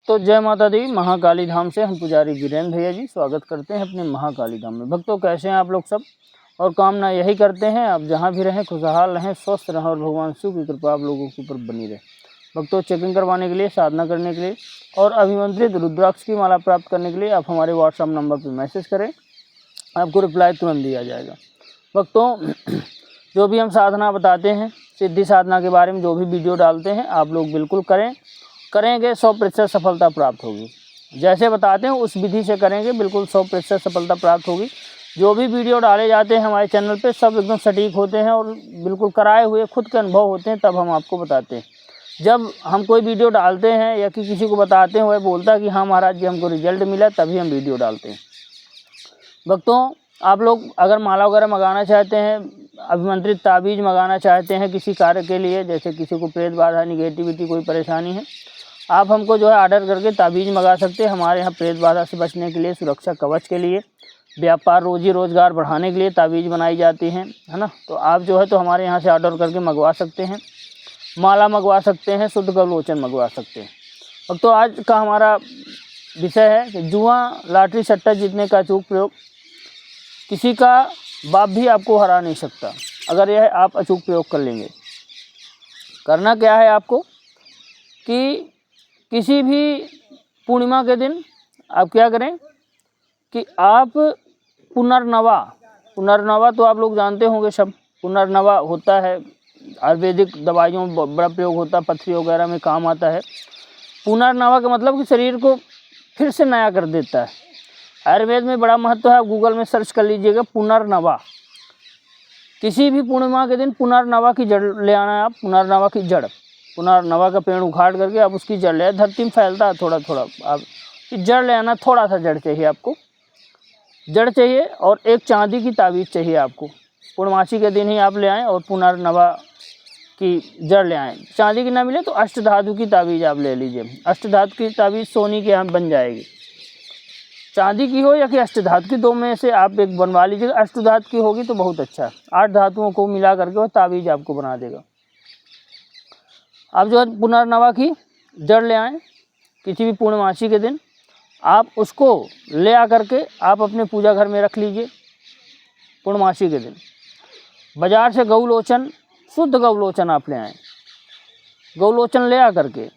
भक्तों जय माता दी। महाकाली धाम से हम पुजारी वीरेंद्र भैया जी स्वागत करते हैं अपने महाकाली धाम में। भक्तों कैसे हैं आप लोग सब, और कामना यही करते हैं आप जहां भी रहें खुशहाल रहें, स्वस्थ रहें और भगवान शिव की कृपा आप लोगों के ऊपर बनी रहे। भक्तों चेकिंग करवाने के लिए, साधना करने के लिए और अभिमंत्रित रुद्राक्ष की माला प्राप्त करने के लिए आप हमारे व्हाट्सएप नंबर पर मैसेज करें, आपको रिप्लाई तुरंत दिया जाएगा। भक्तों जो भी हम साधना बताते हैं, सिद्धि साधना के बारे में जो भी वीडियो डालते हैं आप लोग बिल्कुल करेंगे 100% सफलता प्राप्त होगी। जैसे बताते हैं उस विधि से करेंगे, बिल्कुल 100% सफलता प्राप्त होगी। जो भी वीडियो डाले जाते हैं हमारे चैनल पे सब एकदम सटीक होते हैं और बिल्कुल कराए हुए खुद के अनुभव होते हैं, तब हम आपको बताते हैं। जब हम कोई वीडियो डालते हैं या कि किसी को बताते हैं वह बोलता है कि हाँ महाराज जी हमको रिजल्ट मिला, तभी हम वीडियो डालते हैं। भक्तों आप लोग अगर माला वगैरह मंगाना चाहते हैं, अभिमंत्रित ताबीज़ मंगाना चाहते हैं किसी कार्य के लिए, जैसे किसी को प्रेत बाधा, निगेटिविटी, कोई परेशानी है, आप हमको जो है ऑर्डर करके ताबीज़ मंगा सकते हैं। हमारे यहाँ प्रेत बाधा से बचने के लिए, सुरक्षा कवच के लिए, व्यापार रोजी रोज़गार बढ़ाने के लिए ताबीज़ बनाई जाती हैं, है ना। तो आप जो है तो हमारे यहाँ से ऑर्डर करके मंगवा सकते हैं, माला मंगवा सकते हैं, शुद्ध गौलोचन मंगवा सकते हैं। अब तो आज का हमारा विषय है कि जुआ, लॉटरी, सट्टा जीतने का अचूक प्रयोग। किसी का बाप भी आपको हरा नहीं सकता अगर यह आप अचूक प्रयोग कर लेंगे। करना क्या है आपको कि किसी भी पूर्णिमा के दिन आप क्या करें कि आप पुनर्नवा तो आप लोग जानते होंगे सब। पुनर्नवा होता है, आयुर्वेदिक दवाइयों में बड़ा प्रयोग होता है, पथरी वगैरह में काम आता है। पुनर्नवा का मतलब कि शरीर को फिर से नया कर देता है। आयुर्वेद में बड़ा महत्व है, आप गूगल में सर्च कर लीजिएगा पुनर्नवा। किसी भी पूर्णिमा के दिन पुनर्नवा की जड़ ले आना है आप। पुनर्नवा की जड़, पुनर्नवा का पेड़ उखाड़ करके आप उसकी जड़ ले आए। धरती में फैलता है थोड़ा थोड़ा, आप जड़ ले आना। थोड़ा सा जड़ चाहिए आपको, जड़ चाहिए और एक चांदी की ताबीज़ चाहिए आपको। पूर्णमासी के दिन ही आप ले आएँ और पुनर्नवा की जड़ ले आएँ। चांदी की ना मिले तो अष्टधातु की ताबीज़ आप ले लीजिए। अष्टधातु की ताबीज़ सोनी के यहाँ बन जाएगी, चांदी की हो या कि अष्टधातु की, दो में से आप एक बनवा लीजिएगा। अष्टधातु की होगी तो बहुत अच्छा है, 8 धातुओं को मिला करके वो ताबीज़ आपको बना देगा। आप जो है पुनर्नवा की जड़ ले आएँ किसी भी पूर्णमासी के दिन, आप उसको ले आ करके आप अपने पूजा घर में रख लीजिए। पूर्णमासी के दिन बाज़ार से गौलोचन, शुद्ध गौलोचन आप ले आएँ। गौलोचन ले आ करके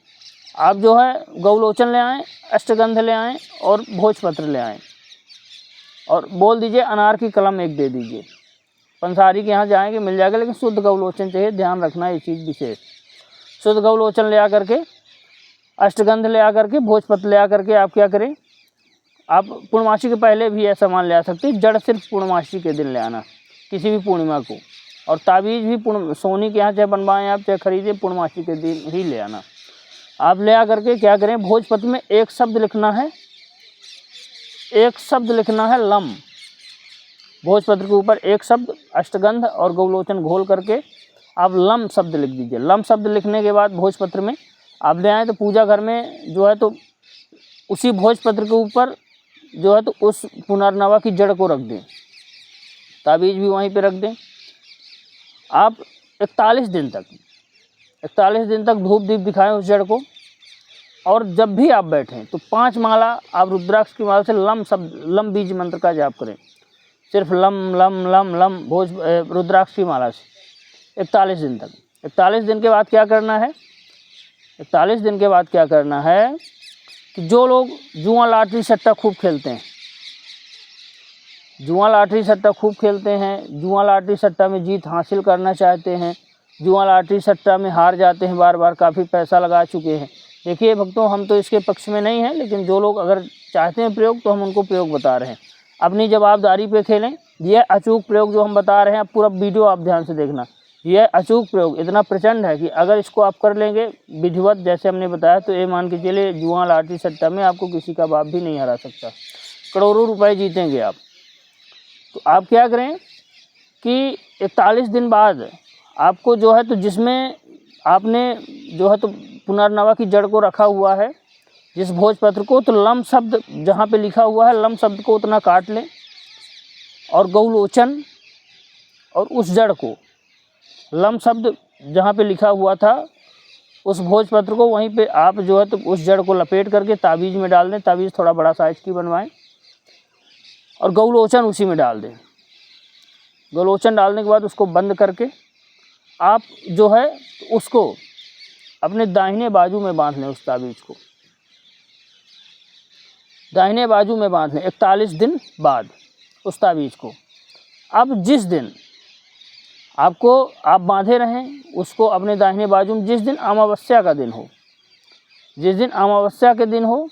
आप जो है गौलोचन ले आएँ, अष्टगंध ले आएँ और भोजपत्र ले आएँ और बोल दीजिए अनार की कलम एक दे दीजिए। पंसारी के यहाँ जाएंगे मिल जाएगा, लेकिन शुद्ध गौलोचन चाहिए, ध्यान रखना ये चीज़ विशेष। शुद्ध गौलोचन ले आ करके, अष्टगंध ले आ करके, भोजपत्र ले आ करके आप क्या करें, आप पूर्णमासी के पहले भी यह सामान ले आ सकते हैं। जड़ सिर्फ पूर्णमासी के दिन ले आना, किसी भी पूर्णिमा को। और ताबीज़ भी सोनी के यहाँ चाहे बनवाएँ आप चाहे खरीदें, पूर्णमासी के दिन ही ले आना। आप ले आ करके क्या करें, भोजपत्र में एक शब्द लिखना है, एक शब्द लिखना है लम। भोजपत्र के ऊपर एक शब्द, अष्टगंध और गौलोचन घोल करके आप लम शब्द लिख दीजिए। लम शब्द लिखने के बाद भोजपत्र में आप ले आएँ तो पूजा घर में जो है तो उसी भोजपत्र के ऊपर जो है तो उस पुनर्नवा की जड़ को रख दें, ताबीज़ भी वहीं पे रख दें। आप 41 दिन तक धूप दीप दिखाएं उस जड़ को। और जब भी आप बैठें तो 5 माला आप रुद्राक्ष की माला से लम बीज मंत्र का जाप करें। सिर्फ लम लम लम लम रुद्राक्ष की माला से 41 दिन तक। 41 दिन के बाद क्या करना है, 41 दिन के बाद क्या करना है कि जो लोग जुआ लॉटरी सट्टा खूब खेलते हैं, जुआ लॉटरी सट्टा खूब खेलते हैं, जुआ लॉटरी सट्टा में जीत हासिल करना चाहते हैं, जुआ लॉटरी सट्टा में हार जाते हैं बार बार, काफ़ी पैसा लगा चुके हैं। देखिए भक्तों हम तो इसके पक्ष में नहीं हैं, लेकिन जो लोग अगर चाहते हैं प्रयोग तो हम उनको प्रयोग बता रहे हैं। अपनी जवाबदारी पे खेलें। यह अचूक प्रयोग जो हम बता रहे हैं, पूरा वीडियो आप ध्यान से देखना। यह अचूक प्रयोग इतना प्रचंड है कि अगर इसको आप कर लेंगे विधिवत जैसे हमने बताया, तो ये मान के चलिए जुआ लॉटरी सट्टा में आपको किसी का बाप भी नहीं हरा सकता, करोड़ों रुपए जीतेंगे आप। तो आप क्या करें कि 41 दिन बाद आपको जो है तो जिसमें आपने जो है तो पुनर्नवा की जड़ को रखा हुआ है, जिस भोजपत्र को, तो लम शब्द जहाँ पे लिखा हुआ है लम शब्द को उतना काट लें और गौलोचन और उस जड़ को, लम शब्द जहाँ पे लिखा हुआ था उस भोजपत्र को वहीं पे आप जो है तो उस जड़ को लपेट करके ताबीज़ में डाल दें। ताबीज़ थोड़ा बड़ा साइज़ की बनवाएं और गौलोचन उसी में डाल दें। गौलोचन डालने के बाद उसको बंद करके आप जो है उसको अपने दाहिने बाजू में बांध लें। उस ताबीज़ को दाहिने बाजू में बांध लें 41 दिन बाद उस ताबीज़ को। अब जिस दिन आप बांधे रहें उसको अपने दाहिने बाजू में, जिस दिन अमावस्या का दिन हो, जिस दिन अमावस्या के दिन हो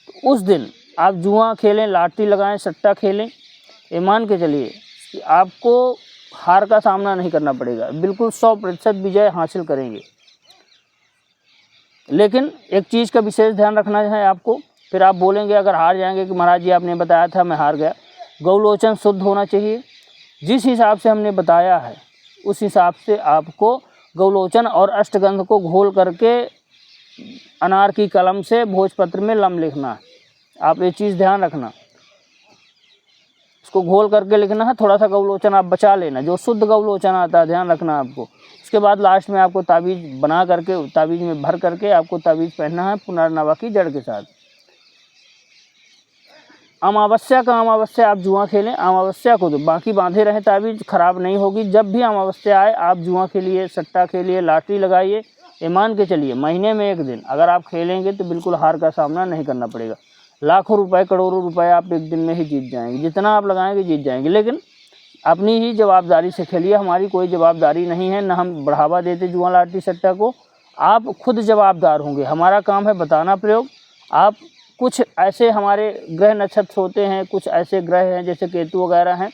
तो उस दिन आप जुआ खेलें, लाटरी लगाएं, सट्टा खेलें। ये मान के चलिए कि आपको हार का सामना नहीं करना पड़ेगा, बिल्कुल 100% विजय हासिल करेंगे। लेकिन एक चीज़ का विशेष ध्यान रखना है आपको, फिर आप बोलेंगे अगर हार जाएंगे कि महाराज जी आपने बताया था मैं हार गया। गौलोचन शुद्ध होना चाहिए। जिस हिसाब से हमने बताया है उस हिसाब से आपको गौलोचन और अष्टगंध को घोल करके अनार की कलम से भोजपत्र में लम लिखना है। आप ये चीज़ ध्यान रखना, इसको घोल करके लिखना है। थोड़ा सा गौलोचन आप बचा लेना, जो शुद्ध गौलोचन आता है ध्यान रखना आपको। उसके बाद लास्ट में आपको ताबीज़ बना करके ताबीज़ में भर करके आपको ताबीज़ पहनना है पुनर्नवा की जड़ के साथ। अमावस्या आप जुआ खेलें, अमावस्या को तो बाकी बांधे रहें, ताबीज़ खराब नहीं होगी। जब भी अमावस्या आए आप जुआ खेलिए, सट्टा खेलिए, लाटरी लगाइए। ये मान के चलिए महीने में एक दिन अगर आप खेलेंगे तो बिल्कुल हार का सामना नहीं करना पड़ेगा। लाखों रुपए, करोड़ों रुपए आप एक दिन में ही जीत जाएंगे। जितना आप लगाएंगे जीत जाएंगे, लेकिन अपनी ही जवाबदारी से खेलिए। हमारी कोई जवाबदारी नहीं है, ना हम बढ़ावा देते जुआ लाटरी सट्टा को। आप खुद जवाबदार होंगे। हमारा काम है बताना प्रयोग। आप कुछ ऐसे हमारे ग्रह नक्षत्र होते हैं, कुछ ऐसे ग्रह हैं जैसे केतु वगैरह हैं,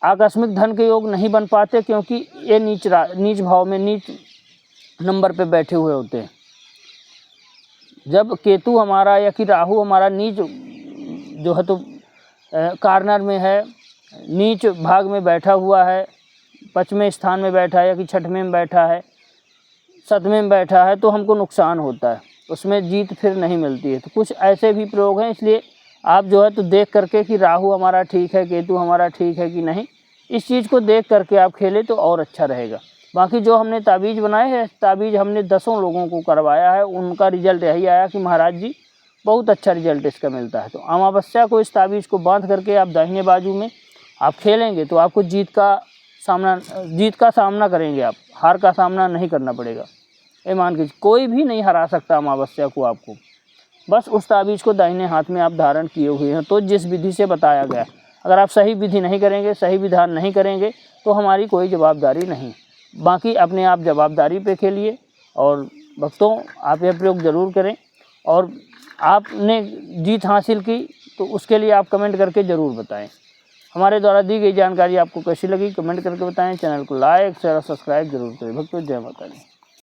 आकस्मिक धन के योग नहीं बन पाते क्योंकि ये नीच भाव में, नीच नंबर पे बैठे हुए होते हैं। जब केतु हमारा या कि राहु हमारा नीच जो है तो कार्नर में है, नीच भाग में बैठा हुआ है, 5वें स्थान में बैठा है या कि 6वें में बैठा है, 7वें में बैठा है, तो हमको नुकसान होता है, उसमें जीत फिर नहीं मिलती है। तो कुछ ऐसे भी प्रयोग हैं, इसलिए आप जो है तो देख करके कि राहु हमारा ठीक है, केतु हमारा ठीक है कि नहीं, इस चीज़ को देख करके आप खेलें तो और अच्छा रहेगा। बाकी जो हमने ताबीज़ बनाए हैं, ताबीज़ हमने 10 लोगों को करवाया है, उनका रिजल्ट यही आया कि महाराज जी बहुत अच्छा रिजल्ट इसका मिलता है। तो अमावस्या को इस ताबीज़ को बांध करके आप दाहिने बाजू में आप खेलेंगे तो आपको जीत का सामना करेंगे। आप हार का सामना नहीं करना पड़ेगा। ये मान के कोई भी नहीं हरा सकता अमावस्या को आपको। बस उस ताबीज़ को दाहिने हाथ में आप धारण किए हुए हैं तो जिस विधि से बताया गया, अगर आप सही विधि नहीं करेंगे, सही विधान नहीं करेंगे तो हमारी कोई जवाबदारी नहीं। बाकी अपने आप जवाबदारी पे खेलिए। और भक्तों आप यह प्रयोग ज़रूर करें, और आपने जीत हासिल की तो उसके लिए आप कमेंट करके ज़रूर बताएं। हमारे द्वारा दी गई जानकारी आपको कैसी लगी कमेंट करके बताएं। चैनल को लाइक शेयर और सब्सक्राइब जरूर करें। भक्तों जय माता दी।